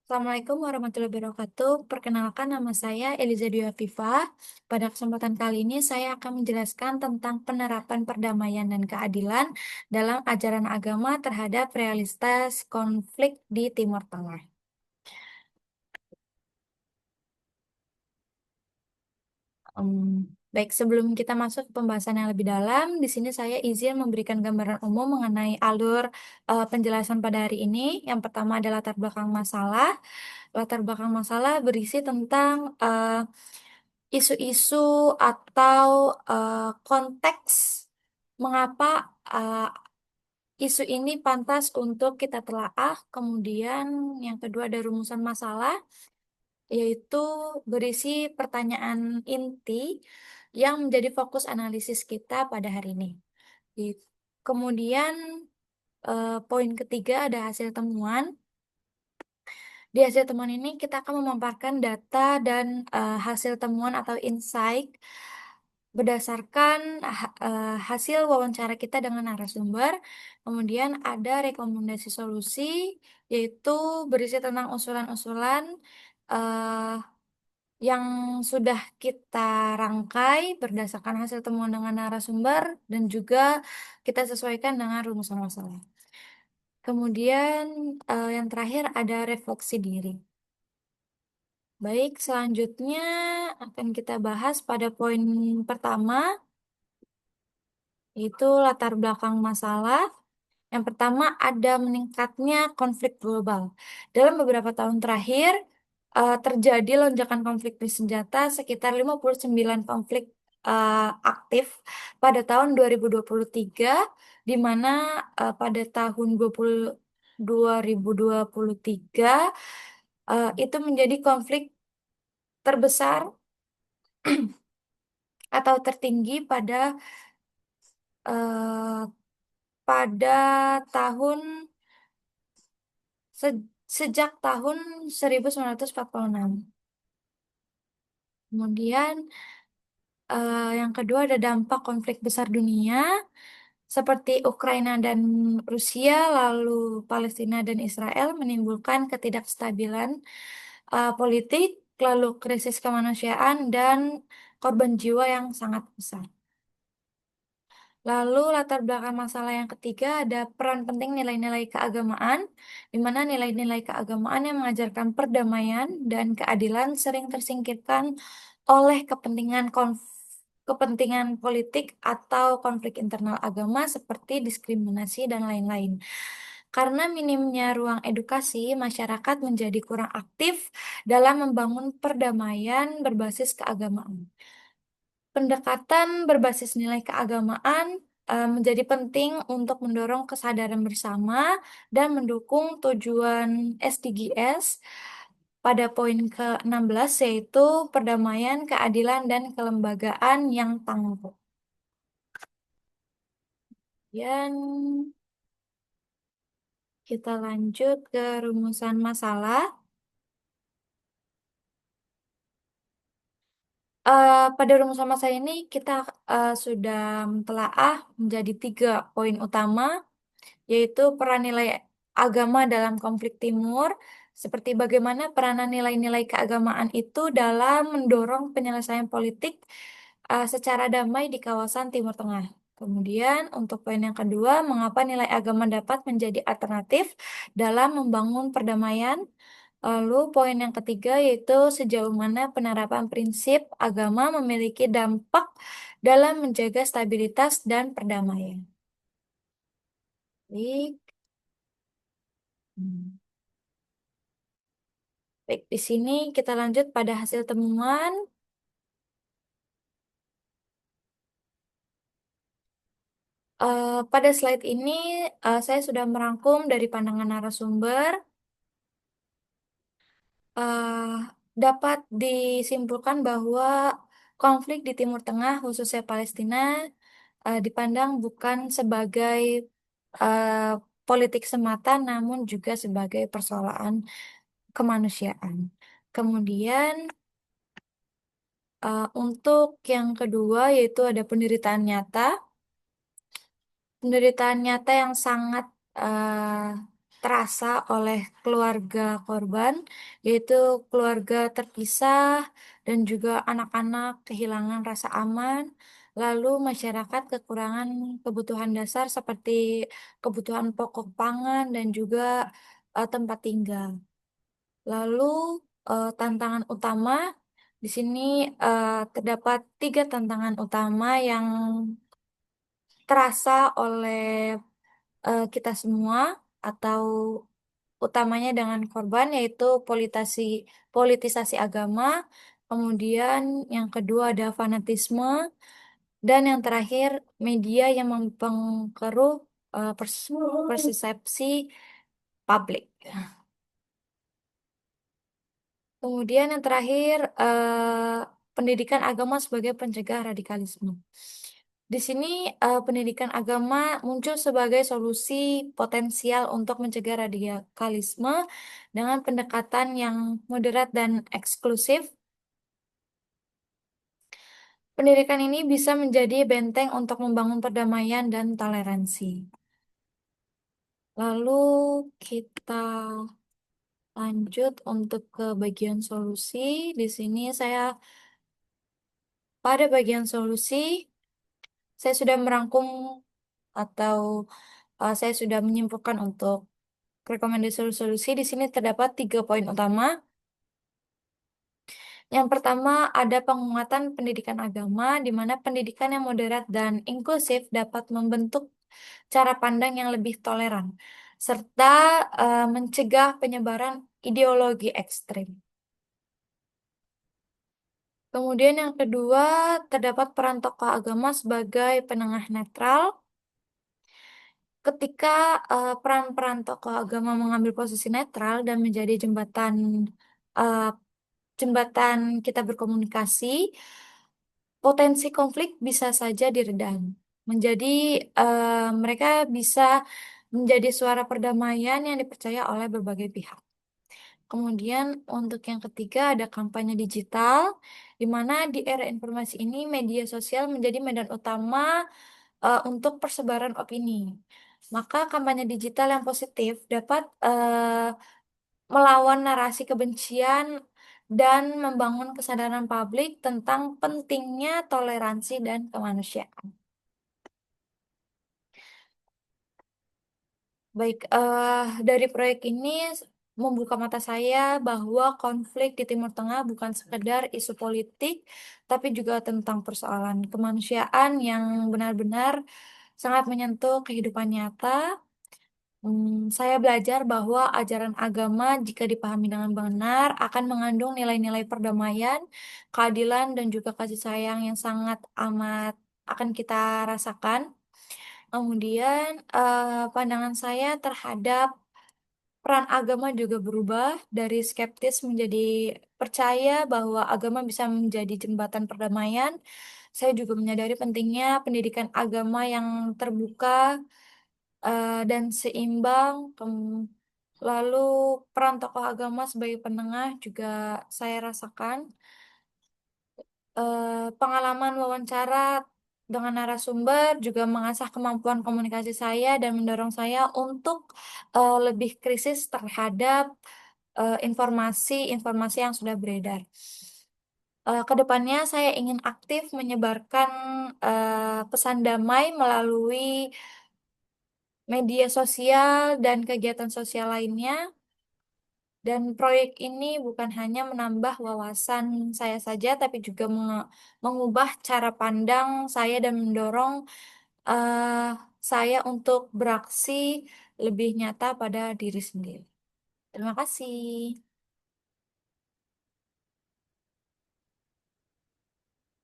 Assalamualaikum warahmatullahi wabarakatuh. Perkenalkan nama saya Eliza Dwi Afifah. Pada kesempatan kali ini saya akan menjelaskan tentang penerapan perdamaian dan keadilan dalam ajaran agama terhadap realitas konflik di Timur Tengah. Em, Baik, sebelum kita masuk ke pembahasan yang lebih dalam, di sini saya izin memberikan gambaran umum mengenai alur penjelasan pada hari ini. Yang pertama adalah latar belakang masalah. Latar belakang masalah berisi tentang isu-isu atau konteks mengapa eh, isu ini pantas untuk kita telaah. Kemudian yang kedua ada rumusan masalah, yaitu berisi pertanyaan inti yang menjadi fokus analisis kita pada hari ini. Di- Kemudian poin ketiga ada hasil temuan. Di hasil temuan ini kita akan memaparkan data dan hasil temuan atau insight berdasarkan hasil wawancara kita dengan narasumber. Kemudian ada rekomendasi solusi, yaitu berisi tentang usulan-usulan eh, yang sudah kita rangkai berdasarkan hasil temuan dengan narasumber dan juga kita sesuaikan dengan rumusan masalah. Kemudian yang terakhir ada refleksi diri. Baik, selanjutnya akan kita bahas pada poin pertama, yaitu latar belakang masalah. Yang pertama ada meningkatnya konflik global. Dalam beberapa tahun terakhir, terjadi lonjakan konflik bersenjata sekitar 59 konflik aktif pada tahun 2023, di mana pada tahun 2023 itu menjadi konflik terbesar atau tertinggi eh, pada tahun sejak tahun 1946. Kemudian yang kedua ada dampak konflik besar dunia seperti Ukraina dan Rusia, lalu Palestina dan Israel menimbulkan ketidakstabilan politik, lalu krisis kemanusiaan dan korban jiwa yang sangat besar. Lalu latar belakang masalah yang ketiga ada peran penting nilai-nilai keagamaan, di mana nilai-nilai keagamaan yang mengajarkan perdamaian dan keadilan sering tersingkirkan oleh kepentingan politik atau konflik internal agama seperti diskriminasi dan lain-lain. Karena minimnya ruang edukasi, masyarakat menjadi kurang aktif dalam membangun perdamaian berbasis keagamaan. Pendekatan berbasis nilai keagamaan menjadi penting untuk mendorong kesadaran bersama dan mendukung tujuan SDGs pada poin ke-16, yaitu perdamaian, keadilan, dan kelembagaan yang tangguh. Dan kita lanjut ke rumusan masalah. Pada rumusan masalah ini kita sudah mentelaah menjadi 3 poin utama, yaitu peran nilai agama dalam konflik timur, seperti bagaimana peranan nilai-nilai keagamaan itu dalam mendorong penyelesaian politik secara damai di kawasan Timur Tengah. Kemudian untuk poin yang kedua, mengapa nilai agama dapat menjadi alternatif dalam membangun perdamaian. Lalu poin yang ketiga yaitu sejauh mana penerapan prinsip agama memiliki dampak dalam menjaga stabilitas dan perdamaian. Baik. Hmm. Baik, di sini kita lanjut pada hasil temuan. Pada slide ini saya sudah merangkum dari pandangan narasumber. eh, Dapat disimpulkan bahwa konflik di Timur Tengah, khususnya Palestina, dipandang bukan sebagai eh, politik semata, namun juga sebagai persoalan kemanusiaan. Kemudian untuk yang kedua yaitu ada penderitaan nyata. Penderitaan nyata yang sangat eh, terasa oleh keluarga korban, yaitu keluarga terpisah dan juga anak-anak kehilangan rasa aman, lalu masyarakat kekurangan kebutuhan dasar seperti kebutuhan pokok pangan dan juga tempat tinggal. Lalu tantangan utama di sini terdapat tiga tantangan utama yang terasa oleh kita semua atau utamanya dengan korban yaitu politisasi agama, kemudian yang kedua ada fanatisme, dan yang terakhir media yang mempengaruhi persepsi publik. Kemudian yang terakhir pendidikan agama sebagai pencegah radikalisme. Di sini pendidikan agama muncul sebagai solusi potensial untuk mencegah radikalisme dengan pendekatan yang moderat dan eksklusif. Pendidikan ini bisa menjadi benteng untuk membangun perdamaian dan toleransi. Lalu kita lanjut untuk ke bagian solusi. Di sini pada bagian solusi saya sudah merangkum atau saya sudah menyimpulkan untuk rekomendasi solusi. Di sini terdapat 3 poin utama. Yang pertama ada penguatan pendidikan agama, di mana pendidikan yang moderat dan inklusif dapat membentuk cara pandang yang lebih toleran, serta mencegah penyebaran ideologi ekstrim. Kemudian yang kedua, terdapat peran tokoh agama sebagai penengah netral. Ketika peran-peran tokoh agama mengambil posisi netral dan menjadi eh, jembatan kita berkomunikasi, potensi konflik bisa saja diredam. Menjadi mereka bisa menjadi suara perdamaian yang dipercaya oleh berbagai pihak. Kemudian untuk yang ketiga ada kampanye digital, di mana di era informasi ini media sosial menjadi medan utama untuk persebaran opini. Maka kampanye digital yang positif dapat melawan narasi kebencian dan membangun kesadaran publik tentang pentingnya toleransi dan kemanusiaan. Baik, dari proyek ini membuka mata saya bahwa konflik di Timur Tengah bukan sekedar isu politik, tapi juga tentang persoalan kemanusiaan yang benar-benar sangat menyentuh kehidupan nyata. Saya belajar bahwa ajaran agama jika dipahami dengan benar akan mengandung nilai-nilai perdamaian, keadilan, dan juga kasih sayang yang sangat amat akan kita rasakan. Kemudian pandangan saya terhadap peran agama juga berubah dari skeptis menjadi percaya bahwa agama bisa menjadi jembatan perdamaian. Saya juga menyadari pentingnya pendidikan agama yang terbuka dan seimbang. Lalu peran tokoh agama sebagai penengah juga saya rasakan. Pengalaman wawancara dengan narasumber juga mengasah kemampuan komunikasi saya dan mendorong saya untuk lebih kritis terhadap informasi-informasi yang sudah beredar. Kedepannya saya ingin aktif menyebarkan pesan damai melalui media sosial dan kegiatan sosial lainnya. Dan proyek ini bukan hanya menambah wawasan saya saja, tapi juga mengubah cara pandang saya dan mendorong eh, saya untuk beraksi lebih nyata pada diri sendiri. Terima kasih.